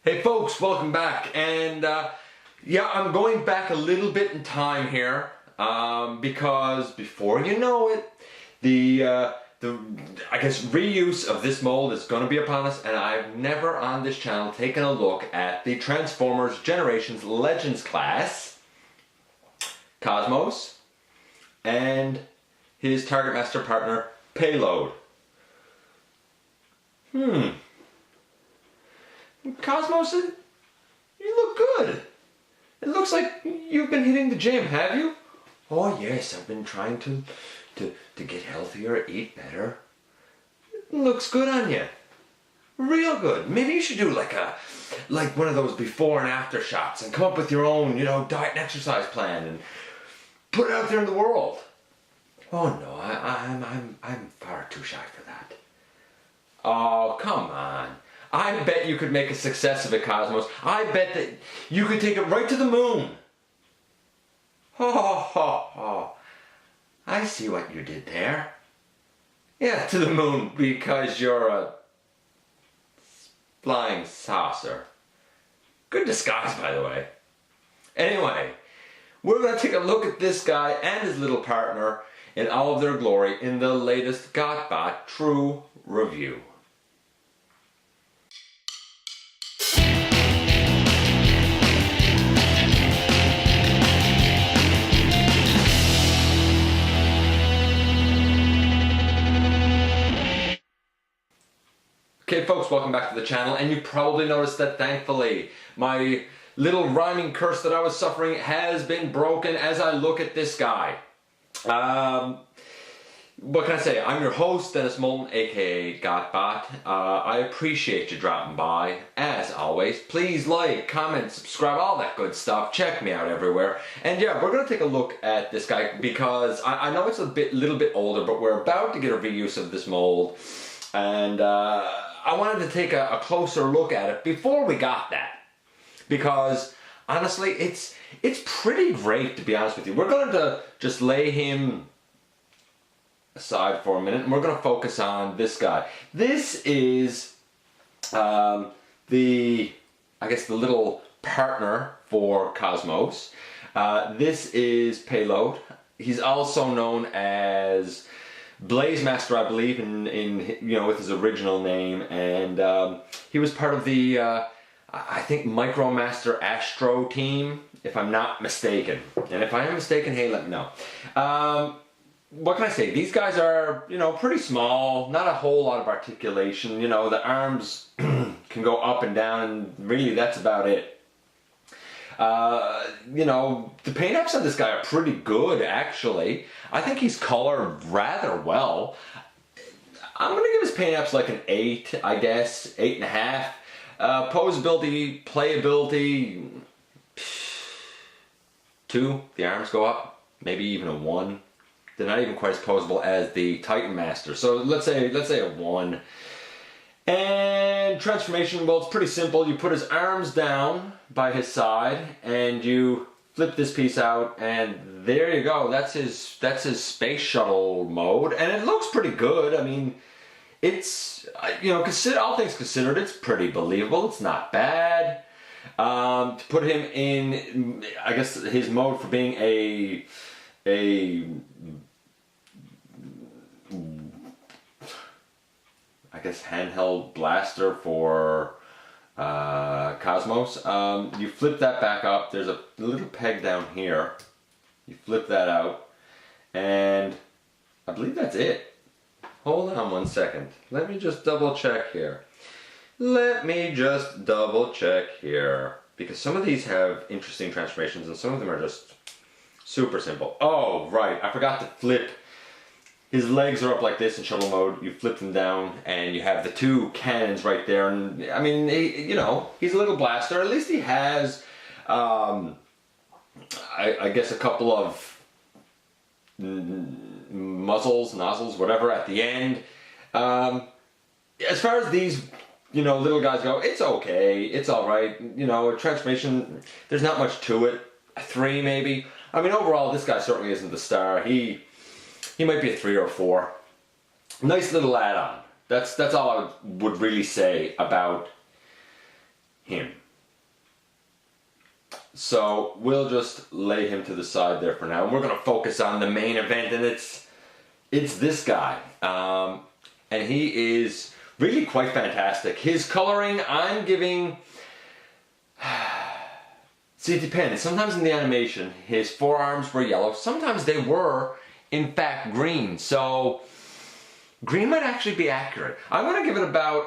Hey folks, welcome back. And yeah, I'm going back a little bit in time here because before you know it, the I guess reuse of this mold is going to be upon us, and I've never on this channel taken a look at the Transformers Generations Legends class, Cosmos, and his Target Master partner, Payload. Cosmos, you look good. It looks like you've been hitting the gym, have you? Oh yes, I've been trying to get healthier, eat better. It looks good on you. Real good. Maybe you should do like one of those before and after shots and come up with your own, diet and exercise plan and put it out there in the world. Oh no, I'm far too shy for that. Oh, come on. I bet you could make a success of it, Cosmos. I bet that you could take it right to the moon. Oh. I see what you did there. Yeah, to the moon because you're a flying saucer. Good disguise, by the way. Anyway, we're going to take a look at this guy and his little partner in all of their glory in the latest GotBot True Review. Okay folks, welcome back to the channel, and you probably noticed that thankfully my little rhyming curse that I was suffering has been broken as I look at this guy. What can I say? I'm your host, Dennis Moulton, aka GotBot. I appreciate you dropping by. As always, please like, comment, subscribe, all that good stuff. Check me out everywhere. And yeah, we're going to take a look at this guy because I know it's a little bit older, but we're about to get a reuse of this mold. And I wanted to take a closer look at it before we got that, because honestly it's pretty great, to be honest with you. We're going to just lay him aside for a minute and we're going to focus on this guy. This is I guess the little partner for Cosmos. This is Payload. He's also known as Blaze Master, I believe, in with his original name, and he was part of the I think Micromaster Astro team, if I'm not mistaken. And if I am mistaken, hey, let me know. What can I say? These guys are pretty small, not a whole lot of articulation. The arms can go up and down, and really that's about it. The paint apps on this guy are pretty good, actually. I think he's colored rather well. I'm going to give his paint apps like an 8, I guess, 8.5. Posability, playability, 2. The arms go up, maybe even a 1. They're not even quite as posable as the Titan Master, so let's say a 1. And transformation, well, it's pretty simple. You put his arms down by his side and you flip this piece out, and there you go. That's his space shuttle mode, and it looks pretty good. I mean, it's all things considered, it's pretty believable. It's not bad. To put him in, I guess, his mode for being a handheld blaster for Cosmos. You flip that back up. There's a little peg down here. You flip that out, and I believe that's it. Hold on one second. Let me just double check here. Because some of these have interesting transformations and some of them are just super simple. Oh, right. I forgot to flip. His legs are up like this in shuttle mode. You flip them down and you have the 2 cannons right there. And I mean, he's a little blaster. At least he has, I guess, a couple of nozzles, whatever, at the end. As far as these, little guys go, it's okay. It's all right. Transformation, there's not much to it. A 3 maybe. I mean, overall, this guy certainly isn't the star. He might be a 3 or 4. Nice little add-on. That's all I would really say about him. So we'll just lay him to the side there for now. And we're going to focus on the main event, and it's this guy. And he is really quite fantastic. His coloring, I'm giving... See, it depends. Sometimes in the animation, his forearms were yellow. Sometimes they were, in fact, green. So, green might actually be accurate. I'm going to give it about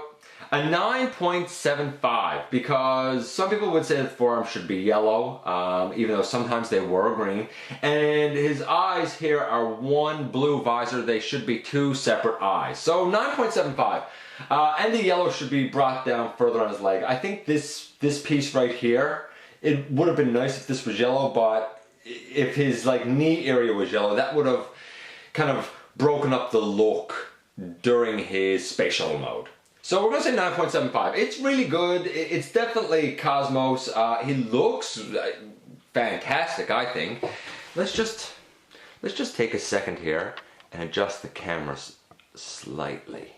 a 9.75 because some people would say the forearms should be yellow, even though sometimes they were green. And his eyes here are one blue visor. They should be two separate eyes. So, 9.75. And the yellow should be brought down further on his leg. I think this piece right here, it would have been nice if this was yellow, but if his like knee area was yellow, that would have kind of broken up the look during his space shuttle mode. So we're going to say 9.75. It's really good. It's definitely Cosmos. He looks fantastic, I think. Let's just take a second here and adjust the cameras slightly.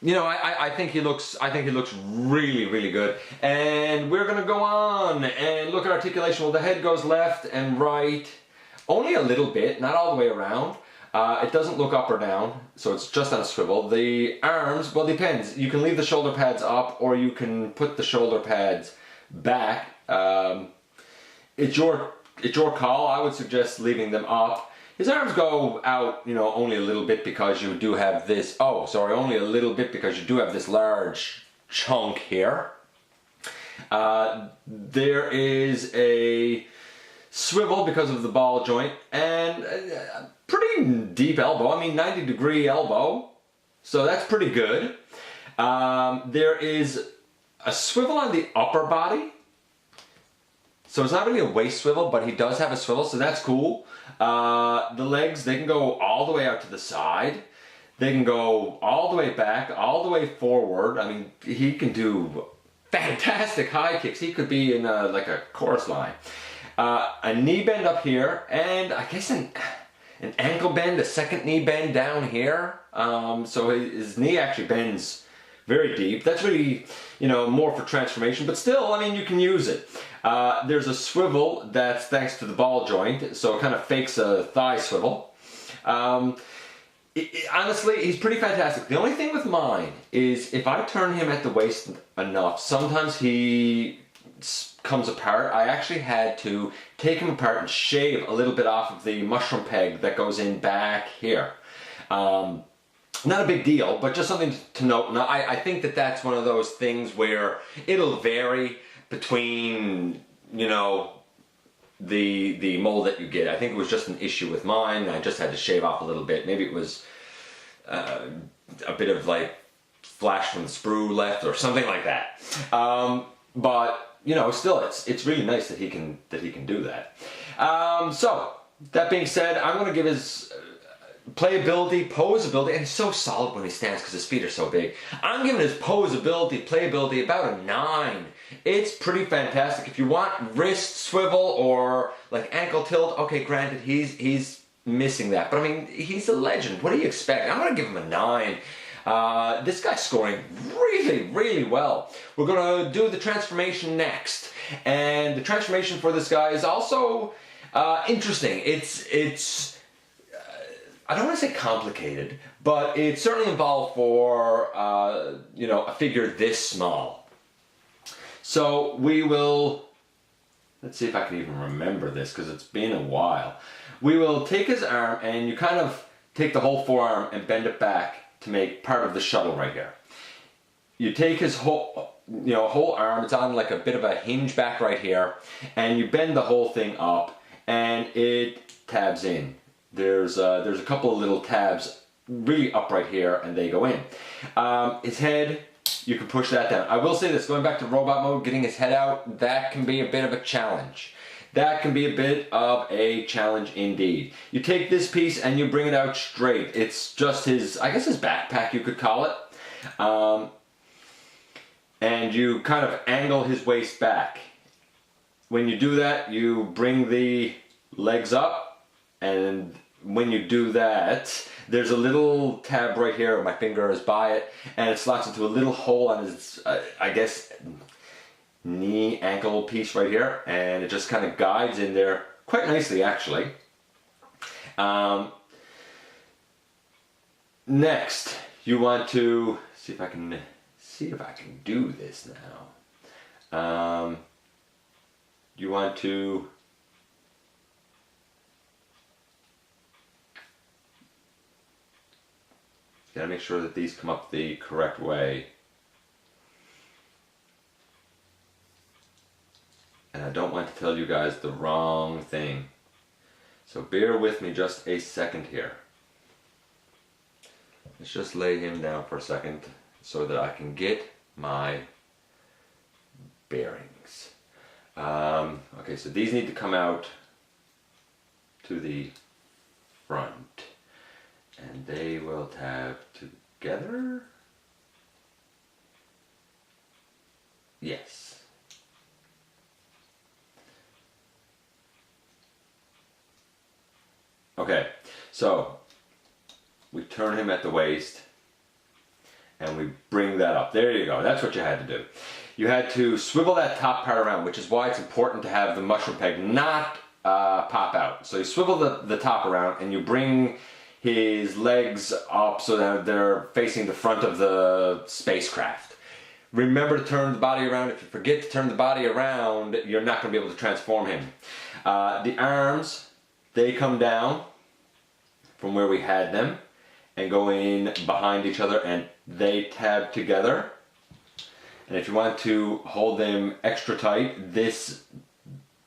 You know, I think he looks really, really good. And we're gonna go on and look at articulation. Well, the head goes left and right, only a little bit, not all the way around. It doesn't look up or down, so it's just on a swivel. The arms, well, depends. You can leave the shoulder pads up, or you can put the shoulder pads back. It's your call. I would suggest leaving them up. His arms go out, you know, only a little bit because you do have this, only a little bit because you do have this large chunk here. There is a swivel because of the ball joint and a pretty deep elbow. I mean, 90-degree elbow, so that's pretty good. There is a swivel on the upper body. So it's not really a waist swivel, but he does have a swivel, so that's cool. The legs, they can go all the way out to the side. They can go all the way back, all the way forward. I mean, he can do fantastic high kicks. He could be in like a chorus line. A knee bend up here, and I guess an ankle bend, a second knee bend down here. So his knee actually bends very deep. That's really, you know, more for transformation, but still, I mean, you can use it. There's a swivel that's thanks to the ball joint, so it kind of fakes a thigh swivel. Honestly, he's pretty fantastic. The only thing with mine is if I turn him at the waist enough, sometimes he comes apart. I actually had to take him apart and shave a little bit off of the mushroom peg that goes in back here. Not a big deal, but just something to note. Now, I think that that's one of those things where it'll vary between, you know, the mold that you get. I think it was just an issue with mine. I just had to shave off a little bit. Maybe it was a bit of like flash from the sprue left or something like that. But you know, still, it's really nice that he can do that. So that being said, I'm going to give his playability, poseability, and he's so solid when he stands because his feet are so big. I'm giving his poseability, playability about a 9. It's pretty fantastic. If you want wrist swivel or like ankle tilt, okay, granted, he's missing that. But I mean, he's a legend. What do you expect? I'm going to give him a 9. This guy's scoring really, really well. We're going to do the transformation next. And the transformation for this guy is also interesting. It's I don't want to say complicated, but it's certainly involved for, you know, a figure this small. So we will, let's see if I can even remember this because it's been a while. We will take his arm and you kind of take the whole forearm and bend it back to make part of the shuttle right here. You take his whole, you know, whole arm, it's on like a bit of a hinge back right here, and you bend the whole thing up and it tabs in. There's a couple of little tabs really up right here and they go in. His head, you can push that down. I will say this, going back to robot mode, getting his head out, that can be a bit of a challenge. That can be a bit of a challenge indeed. You take this piece and you bring it out straight. It's just his, I guess his backpack you could call it. And you kind of angle his waist back. When you do that, you bring the legs up and when you do that, there's a little tab right here. My finger is by it, and it slots into a little hole on his, I guess, knee ankle piece right here, and it just kind of guides in there quite nicely, actually. Next, you want to see if I can do this now. You want to gotta make sure that these come up the correct way. And I don't want to tell you guys the wrong thing. So bear with me just a second here. Let's just lay him down for a second so that I can get my bearings. Okay, so these need to come out to the front, and they will tab together. Yes. Okay, so we turn him at the waist and we bring that up. There you go. That's what you had to do. You had to swivel that top part around, which is why it's important to have the mushroom peg not pop out. So you swivel the top around and you bring his legs up so that they're facing the front of the spacecraft. Remember to turn the body around. If you forget to turn the body around, you're not going to be able to transform him. The arms, they come down from where we had them and go in behind each other, and they tab together. And if you want to hold them extra tight, this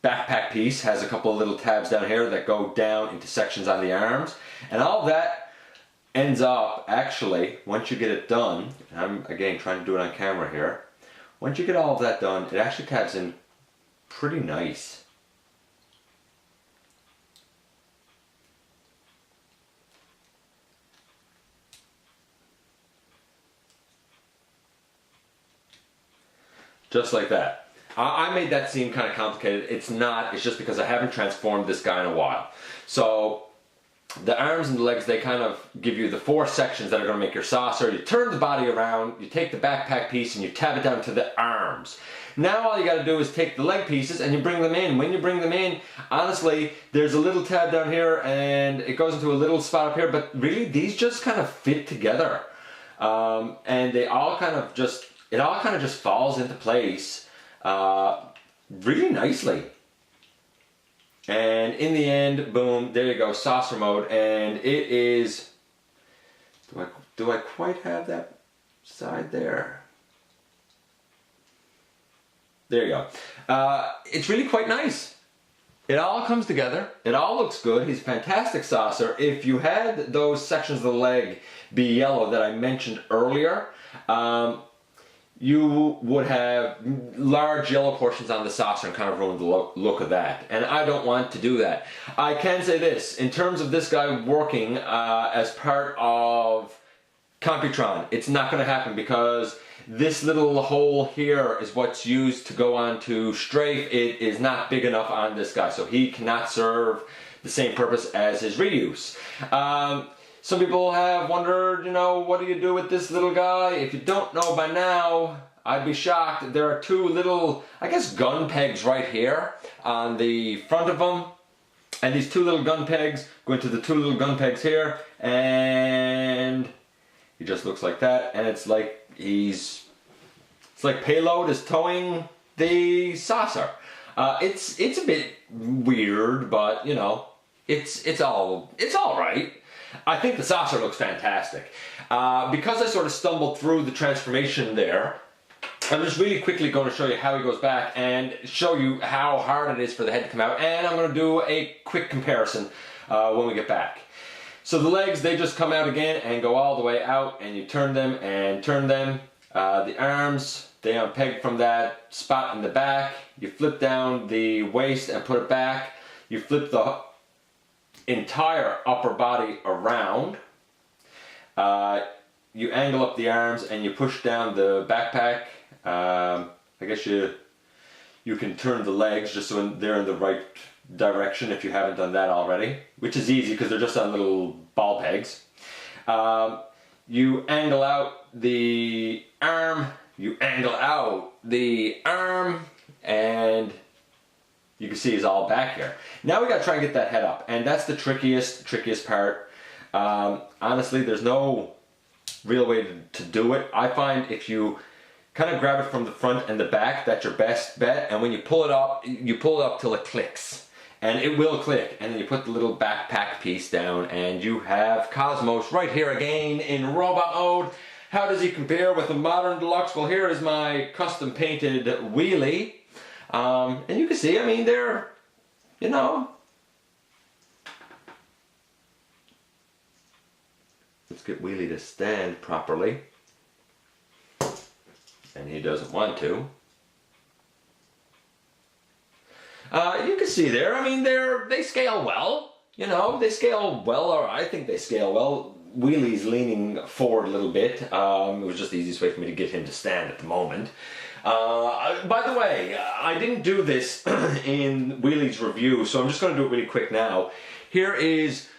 backpack piece has a couple of little tabs down here that go down into sections on the arms, and all that ends up, actually, once you get it done, and I'm again trying to do it on camera here, once you get all of that done, it actually tabs in pretty nice. Just like that. I made that seem kind of complicated. It's not. It's just because I haven't transformed this guy in a while. So the arms and the legs, they kind of give you the 4 sections that are going to make your saucer. You turn the body around, you take the backpack piece and you tab it down to the arms. Now all you got to do is take the leg pieces and you bring them in. When you bring them in, honestly, there's a little tab down here and it goes into a little spot up here, but really these just kind of fit together. And they all kind of just, it all kind of just falls into place really nicely. And in the end, boom, there you go, saucer mode, and it is, do I quite have that side there? There you go. It's really quite nice. It all comes together. It all looks good. He's a fantastic saucer. If you had those sections of the leg be yellow that I mentioned earlier, you would have large yellow portions on the saucer and kind of ruin the look of that. And I don't want to do that. I can say this, in terms of this guy working as part of Computron, it's not going to happen because this little hole here is what's used to go on to strafe. It is not big enough on this guy, so he cannot serve the same purpose as his reuse. Some people have wondered, you know, what do you do with this little guy? If you don't know by now, I'd be shocked. There are 2 little, I guess, gun pegs right here on the front of him. And these 2 little gun pegs go into the 2 little gun pegs here. And he just looks like that. And it's like it's like Payload is towing the saucer. It's a bit weird, but, you know, it's all right. I think the saucer looks fantastic. Because I sort of stumbled through the transformation there, I'm just really quickly going to show you how he goes back and show you how hard it is for the head to come out, and I'm going to do a quick comparison when we get back. So the legs, they just come out again and go all the way out, and you turn them and turn them. The arms, they unpeg from that spot in the back. You flip down the waist and put it back. You flip the entire upper body around. You angle up the arms and you push down the backpack. I guess you can turn the legs just so they're in the right direction if you haven't done that already, which is easy because they're just on little ball pegs. You angle out the arm, and you can see he's all back here. Now we gotta try and get that head up, and that's the trickiest part. Honestly, there's no real way to do it. I find if you kind of grab it from the front and the back, that's your best bet, and when you pull it up till it clicks. And it will click, and then you put the little backpack piece down, and you have Cosmos right here again in robot mode. How does he compare with the modern deluxe? Well, here is my custom painted wheelie. And you can see, I mean, they're, you know. Let's get Wheelie to stand properly. And he doesn't want to. You can see there, I mean, they scale well. You know, they scale well, or I think they scale well. Wheelie's leaning forward a little bit. It was just the easiest way for me to get him to stand at the moment. By the way, I didn't do this in Wheelie's review, so I'm just going to do it really quick now. Here is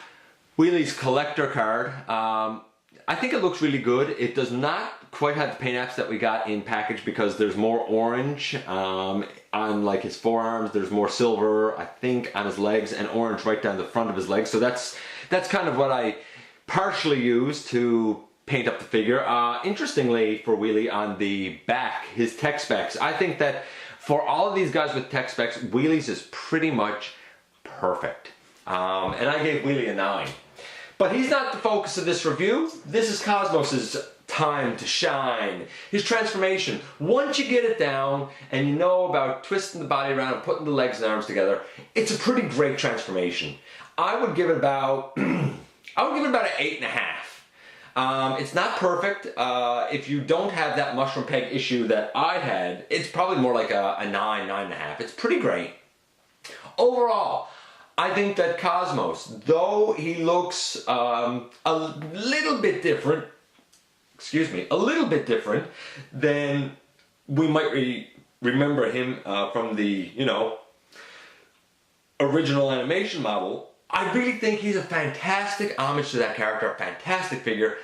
Wheelie's collector card. I think it looks really good. It does not quite have the paint apps that we got in package because there's more orange on like his forearms. There's more silver, I think, on his legs, and orange right down the front of his legs. So that's kind of what I partially used to paint up the figure. Interestingly for Wheelie, on the back, his tech specs, I think that for all of these guys with tech specs, Wheelie's is pretty much perfect. And I gave Wheelie a 9. But he's not the focus of this review. This is Cosmos's time to shine. His transformation. Once you get it down and you know about twisting the body around and putting the legs and arms together, it's a pretty great transformation. I would give it about an 8.5. It's not perfect. If you don't have that mushroom peg issue that I had, it's probably more like a 9.5. It's pretty great. Overall, I think that Cosmos, though he looks a little bit different than we might remember him from the, you know, original animation model, I really think he's a fantastic homage to that character, a fantastic figure.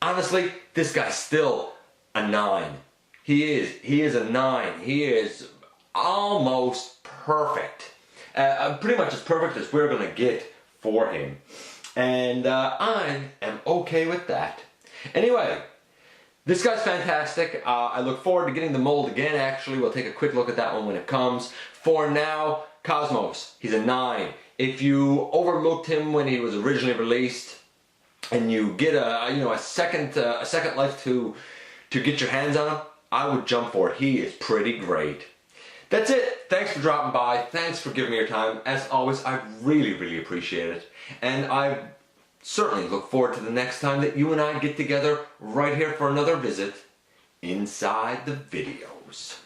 Honestly, this guy's still a 9. He is a 9. He is almost perfect. Pretty much as perfect as we're going to get for him. And I am okay with that. Anyway, this guy's fantastic. I look forward to getting the mold again, actually. We'll take a quick look at that one when it comes. For now, Cosmos, he's a 9. If you overlooked him when he was originally released, and you get a second life to get your hands on him, I would jump for it. He is pretty great. That's it. Thanks for dropping by. Thanks for giving me your time. As always, I really, really appreciate it. And I certainly look forward to the next time that you and I get together right here for another visit inside the videos.